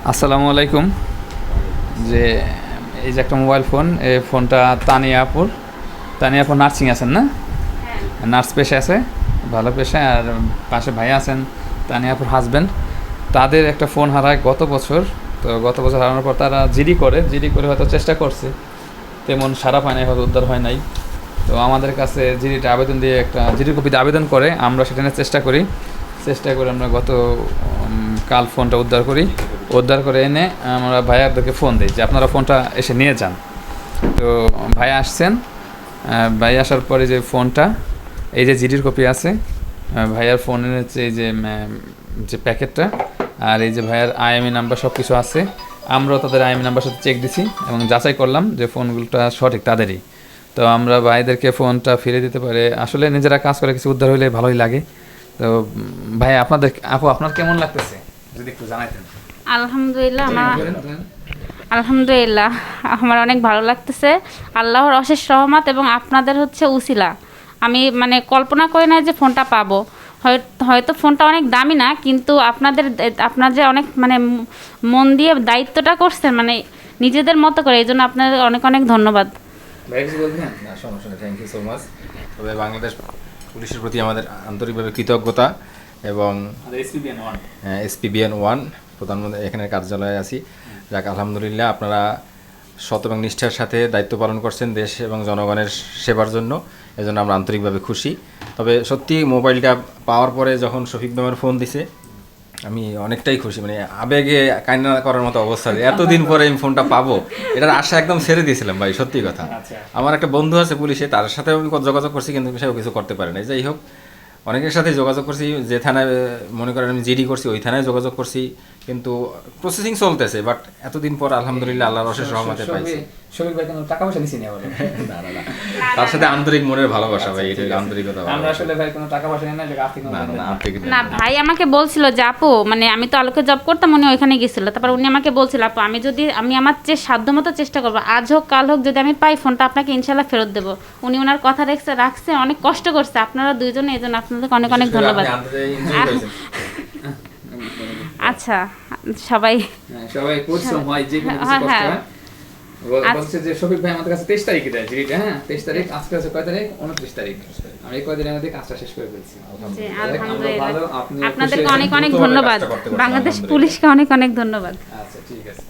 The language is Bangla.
আসসালামু আলাইকুম। যে এই যে একটা মোবাইল ফোন, এই ফোনটা তানিয়াপুর নার্সিং আছেন না? নার্স পেশা আছে, ভালো পেশা। আর পাশে ভাই আছেন তানিয়াপুর হাজব্যান্ড। তাদের একটা ফোন হারায় গত বছর। তো গত বছর হারানোর পর তারা জিডি করে হয়তো চেষ্টা করছে, তেমন সারা পায় নাই, হয়তো উদ্ধার হয় নাই। তো আমাদের কাছে জিডিটা আবেদন দিয়ে একটা জিডির কপিতে আবেদন করে, আমরা সেটা নিয়ে চেষ্টা করে আমরা কাল ফোনটা উদ্ধার করে এনে আমরা ভাইয়াদেরকে ফোন দিই যে আপনারা ফোনটা এসে নিয়ে যান। তো ভাই আসছেন, ভাই আসার পরে যে ফোনটা, এই যে জিডির কপি আছে, ভাইয়ার ফোনের হচ্ছে এই যে প্যাকেটটা, আর এই যে ভাইয়ার আইএমই নাম্বার সব কিছু আছে। আমরাও তাদের আইএমই নাম্বার সাথে চেক দিছি এবং যাচাই করলাম যে ফোনগুলোটা সঠিক তাদেরই। তো আমরা ভাইদেরকে ফোনটা ফিরে দিতে পারে, আসলে নিজেরা কাজ করে কিছু উদ্ধার হইলে ভালোই লাগে। তো ভাই আপনার কেমন লাগতেছে যদি একটু জানাইতেন। আলহামদুলিল্লাহ আলহামদুলিল্লাহ আমার অনেক ভালো লাগতেছে। আল্লাহর অশেষ রহমত এবং আপনাদের হচ্ছে উসিলা। আমি মানে কল্পনা করি না যে ফোনটা পাবো। হয়তো ফোনটা অনেক দামি না, কিন্তু আপনার যে অনেক মানে মন দিয়ে দায়িত্বটা করছেন, মানে নিজেদের মতো করে, এই জন্য আপনাদের অনেক অনেক ধন্যবাদ। না সমস্যা নেই, থ্যাংক ইউ সো মাচ। তবে বাংলাদেশ পুলিশের প্রতি আমাদের আন্তরিকভাবে কৃতজ্ঞতা এবং SPBN 1 প্রধানমন্ত্রী এখানে কার্যালয়ে আছি। যাক আলহামদুলিল্লাহ, আপনারা সৎ এবং নিষ্ঠার সাথে দায়িত্ব পালন করছেন দেশ এবং জনগণের সেবার জন্য, এজন্য আমরা আন্তরিকভাবে খুশি। তবে সত্যি মোবাইলটা পাওয়ার পরে যখন শফিক ভাইয়ের ফোন দিছে, আমি অনেকটাই খুশি, মানে আবেগে কান্না করার মতো অবস্থা। এতদিন পরে আমি ফোনটা পাবো, এটার আশা একদম ছেড়ে দিয়েছিলাম ভাই, সত্যি কথা। আমার একটা বন্ধু আছে পুলিশে, তার সাথে আমি যোগাযোগ করছি, কিন্তু সেও কিছু করতে পারে না। যাই হোক, অনেকের সাথে যোগাযোগ করছি, যে থানায় মনে করেন আমি জিডি করছি ওই থানায় যোগাযোগ করছি, কিন্তু প্রসেসিং চলতেছে। বাট এতদিন পর আলহামদুলিল্লাহ আল্লাহর অশেষ রহমতে পাইছি। শফিক ভাই কোনো টাকা পয়সা নিছি না বলে? না, তার সাথে আন্তরিক মনের ভালোবাসা ভাই, এটা আন্তরিকতা। আমরা আসলে ভাই কোনো টাকা পয়সা নেই না, যে আর্থিক না, ভাই আমাকে বলছিল যে আপু, মানে আমি তো আলোকে জব করতাম, উনি ওইখানে গেছিল। তারপর উনি আমাকে বলছিল আপু, আমি আমার সাধ্যমতো চেষ্টা করবো, আজ হোক কাল হোক, যদি আমি পাই ফোনটা আপনাকে ইনশাল্লাহ ফেরত দেবো। উনি ওনার কথা রাখছে, অনেক কষ্ট করছে আপনারা দুইজনে, এই জন্য আপনাদেরকে অনেক অনেক ধন্যবাদ। আচ্ছা, সবাই পরিশ্রম হয়, যে কোনো কিছু কষ্ট হয়। বলছে যে শফিক ভাই আমাদের কাছে 23 তারিখে দেয় জিডিটা। 23 তারিখ, আজকে আছে কয় তারিখ? 29 তারিখ। আমি এই কয়দিনের মধ্যে কাজটা শেষ করে ফেলছি। আপনাদেরকে অনেক অনেক ধন্যবাদ, বাংলাদেশ পুলিশকে অনেক অনেক ধন্যবাদ। আচ্ছা, ঠিক আছে।